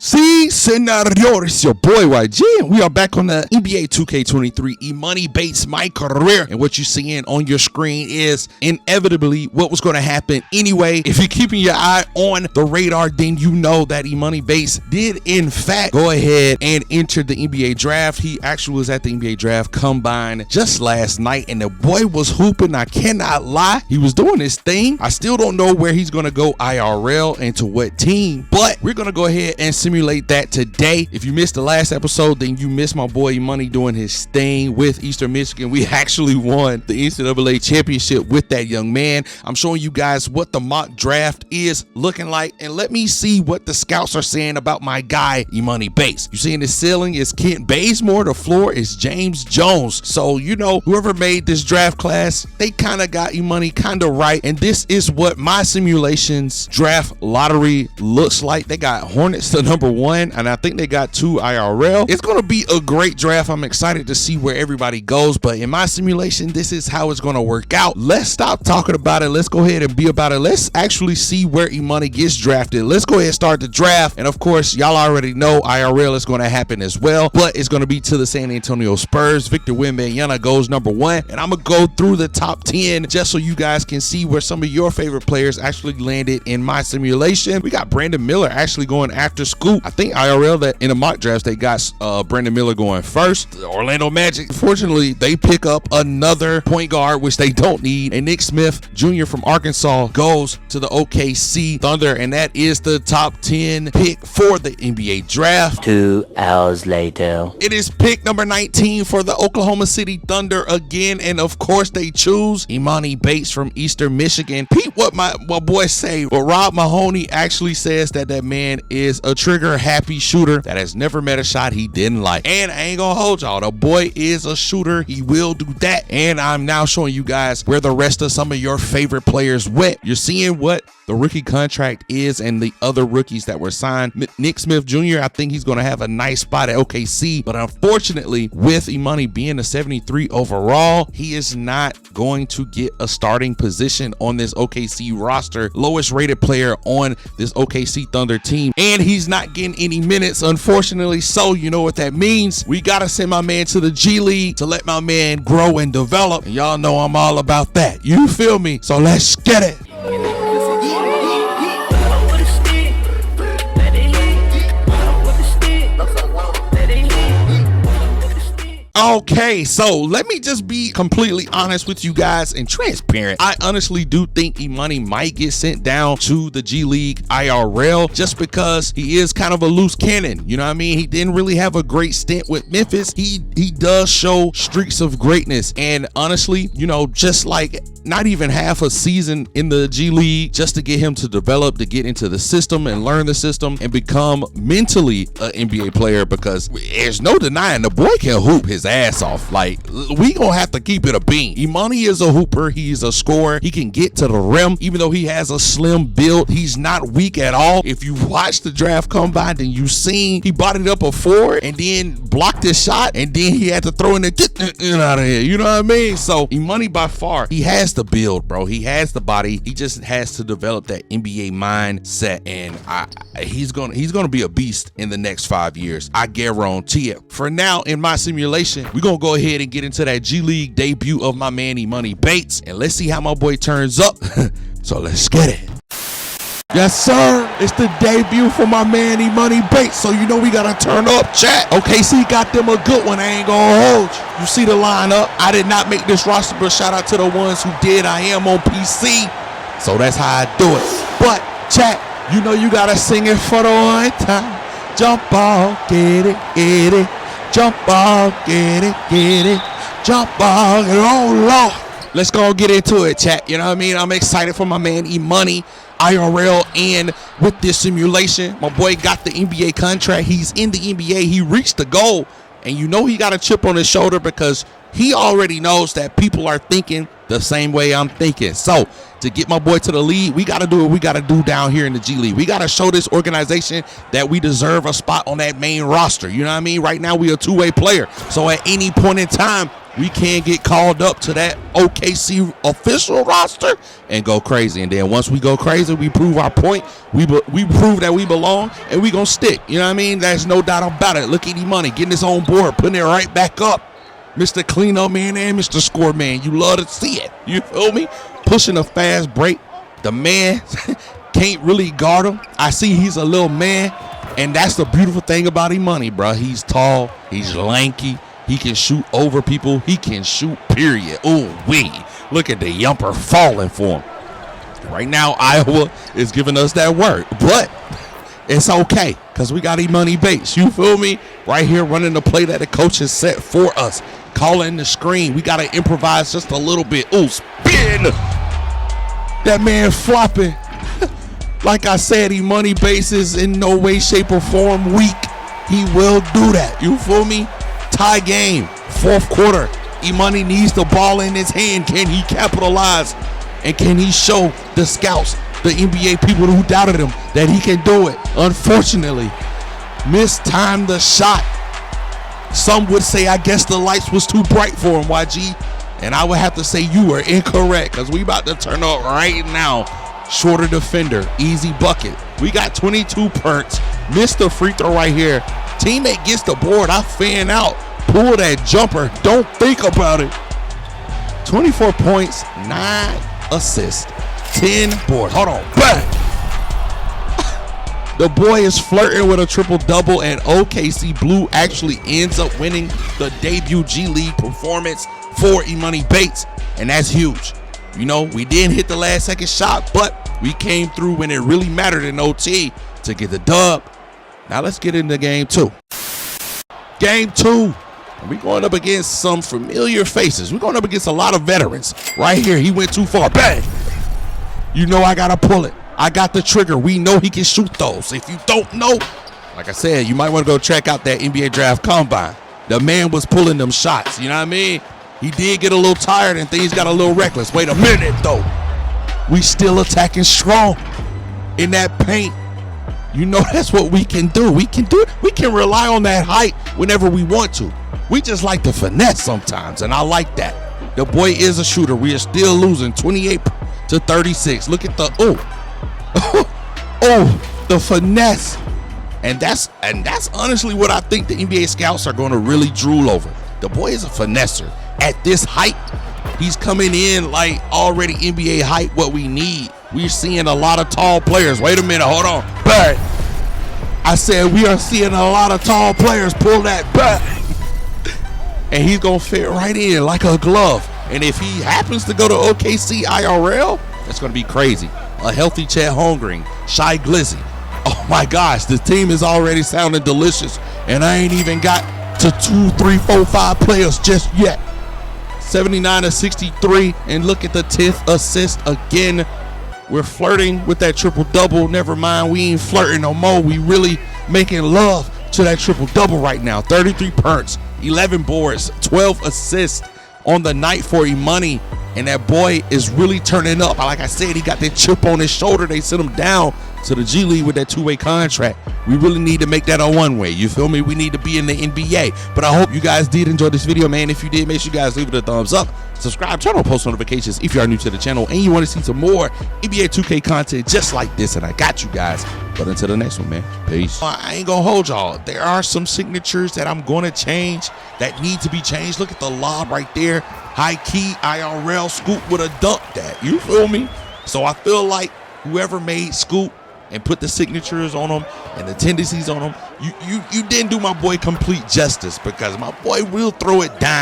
See, señor, it's your boy YG, and we are back on the NBA 2K23 Emoni Bates My Career. And what you're seeing on your screen is inevitably what was going to happen anyway. If you're keeping your eye on the radar, then you know that Emoni Bates did in fact go ahead and enter the NBA draft. He actually was at the NBA draft combine just last night, and the boy was hooping. I cannot lie. He was doing his thing. I still don't know where he's going to go IRL and to what team, but we're going to go ahead and simulate that today. If you missed the last episode, then you missed my boy Emoni doing his thing with Eastern Michigan. We actually won the NCAA championship with that young man. I'm showing you guys what the mock draft is looking like, and let me see what the scouts are saying about my guy Emoni Bates. You seeing the ceiling is Kent Bazemore, the floor is James Jones. So you know, whoever made this draft class, they kind of got Emoni kind of right, and this is what my simulations draft lottery looks like. They got Hornets to number 1, and I think they got 2 IRL. It's going to be a great draft. I'm excited to see where everybody goes, but in my simulation, this is how it's going to work out. Let's stop talking about it. Let's go ahead and be about it. Let's actually see where Emoni gets drafted. Let's go ahead and start the draft, and of course, y'all already know IRL is going to happen as well, but it's going to be to the San Antonio Spurs. Victor Wembanyama goes number 1, and I'm going to go through the top 10 just so you guys can see where some of your favorite players actually landed in my simulation. We got Brandon Miller actually going after Scoop. I think IRL that in the mock drafts they got Brandon Miller going first. The Orlando Magic, fortunately, they pick up another point guard, which they don't need, and Nick Smith Jr. from Arkansas goes to the OKC Thunder, and that is the top 10 pick for the NBA draft. 2 hours later, it is pick number 19 for the Oklahoma City Thunder again, and of course they choose Emoni Bates from Eastern Michigan. Pete, what my boy say, but Rob Mahoney actually says that that man is a trigger happy shooter that has never met a shot he didn't like. And I ain't gonna hold y'all, the boy is a shooter. He will do that. And I'm now showing you guys where the rest of some of your favorite players went. You're seeing what the rookie contract is and the other rookies that were signed. Nick Smith Jr., I think he's going to have a nice spot at OKC, but unfortunately, with Emoni being a 73 overall, he is not going to get a starting position on this OKC roster. Lowest rated player on this OKC Thunder team, and he's not getting any minutes, unfortunately. So you know what that means. We got to send my man to the G League to let my man grow and develop, and y'all know I'm all about that. You feel me? So let's get it. Okay, so let me just be completely honest with you guys and transparent. I honestly do think Emoni might get sent down to the G League IRL just because he is kind of a loose cannon. You know what I mean? He didn't really have a great stint with Memphis. He does show streaks of greatness, and honestly, you know, just like not even half a season in the G League just to get him to develop, to get into the system and learn the system and become mentally an NBA player, because there's no denying the boy can hoop his ass off. Like, we gonna have to keep it a bean. Emoni is a hooper. He's a scorer. He can get to the rim. Even though he has a slim build, he's not weak at all. If you watch the draft combine, then you seen he bodied up a 4 and then blocked his shot, and then he had to throw in the get out of here. You know what I mean? So Emoni, by far, he has the build, bro. He has the body. He just has to develop that NBA mindset, and he's gonna be a beast in the next 5 years. I guarantee it. For now, in my simulation, we're gonna go ahead and get into that G League debut of my man Emoni Bates, and let's see how my boy turns up. So let's get it. Yes, sir. It's the debut for my man Emoni Bates, so you know we gotta turn up, chat. OKC got them a good one. I ain't gonna hold you. You see the lineup. I did not make this roster, but shout out to the ones who did. I am on PC, so that's how I do it. But chat, you know you gotta sing it for the one time. Jump ball, get it, get it. Jump ball, get it, jump ball, oh Lord. Let's go get into it, chat. You know what I mean? I'm excited for my man Emoni IRL, and with this simulation, my boy got the NBA contract. He's in the NBA. He reached the goal, and you know he got a chip on his shoulder because he already knows that people are thinking the same way I'm thinking. So to get my boy to the league, we got to do what we got to do down here in the G League. We got to show this organization that we deserve a spot on that main roster. You know what I mean? Right now, we a two-way player. So at any point in time, we can get called up to that OKC official roster and go crazy. And then once we go crazy, we prove our point. We prove that we belong, and we gonna stick. You know what I mean? There's no doubt about it. Look at Emoni getting this on board, putting it right back up. Mr. Cleanup Man and Mr. Score Man. You love to see it. You feel me? Pushing a fast break. The man can't really guard him. I see he's a little man, and that's the beautiful thing about Emoni, bro. He's tall. He's lanky. He can shoot over people. He can shoot, period. Ooh, wee. Look at the yumper falling for him. Right now, Iowa is giving us that word. But it's okay, because we got YGThaBeast. You feel me? Right here running the play that the coach has set for us. Calling the screen. We got to improvise just a little bit. Ooh, spin. That man flopping. Like I said, YGThaBeast is in no way, shape, or form weak. He will do that. You feel me? Tie game, fourth quarter. Emoni needs the ball in his hand. Can he capitalize? And can he show the scouts, the NBA people who doubted him, that he can do it? Unfortunately, mistimed the shot. Some would say, I guess the lights was too bright for him, YG. And I would have to say you were incorrect, because we about to turn up right now. Shorter defender, easy bucket. We got 22 perks. Missed the free throw right here. Teammate gets the board. I fan out. Pull that jumper. Don't think about it. 24 points, 9 assists, 10 boards. Hold on. Bang. The boy is flirting with a triple-double, and OKC Blue actually ends up winning the debut G League performance for YGThaBeast, and that's huge. You know, we didn't hit the last second shot, but we came through when it really mattered in OT to get the dub. Now let's get into game two. Game two. We're going up against some familiar faces. We're going up against a lot of veterans. Right here, he went too far. Bang! You know I got to pull it. I got the trigger. We know he can shoot those. If you don't know, like I said, you might want to go check out that NBA Draft Combine. The man was pulling them shots. You know what I mean? He did get a little tired and things got a little reckless. Wait a minute, though. We still attacking strong in that paint. You know that's what we can do. We can do it. We can rely on that height whenever we want to. We just like to finesse sometimes, and I like that. The boy is a shooter. We are still losing 28-36. Look at the the finesse. And that's honestly what I think the NBA scouts are going to really drool over. The boy is a finesser. At this height, he's coming in like already NBA height, what we need. We're seeing a lot of tall players. Wait a minute, hold on. But I said we are seeing a lot of tall players pull that back. And he's going to fit right in like a glove. And if he happens to go to OKC IRL, that's going to be crazy. A healthy Chet Holmgren, Shai Glizzy. Oh my gosh, the team is already sounding delicious. And I ain't even got to 2, 3, 4, 5 players just yet. 79-63, and look at the 10th assist again. We're flirting with that triple-double. Never mind, we ain't flirting no more. We really making love to that triple-double right now. 33 perks, 11 boards, 12 assists on the night for Emoni. And that boy is really turning up. Like I said, he got that chip on his shoulder. They sent him down to the G League with that 2-way contract. We really need to make that a 1-way. You feel me? We need to be in the NBA. But I hope you guys did enjoy this video, man. If you did, make sure you guys leave it a thumbs up. Subscribe, turn on post notifications if you are new to the channel and you want to see some more NBA 2K content just like this. And I got you guys. But until the next one, man. Peace. I ain't gonna hold y'all. There are some signatures that I'm gonna change that need to be changed. Look at the lob right there. High key IRL Scoop would have dunked that. You feel me? So I feel like whoever made Scoop and put the signatures on them and the tendencies on them, you didn't do my boy complete justice, because my boy will throw it down.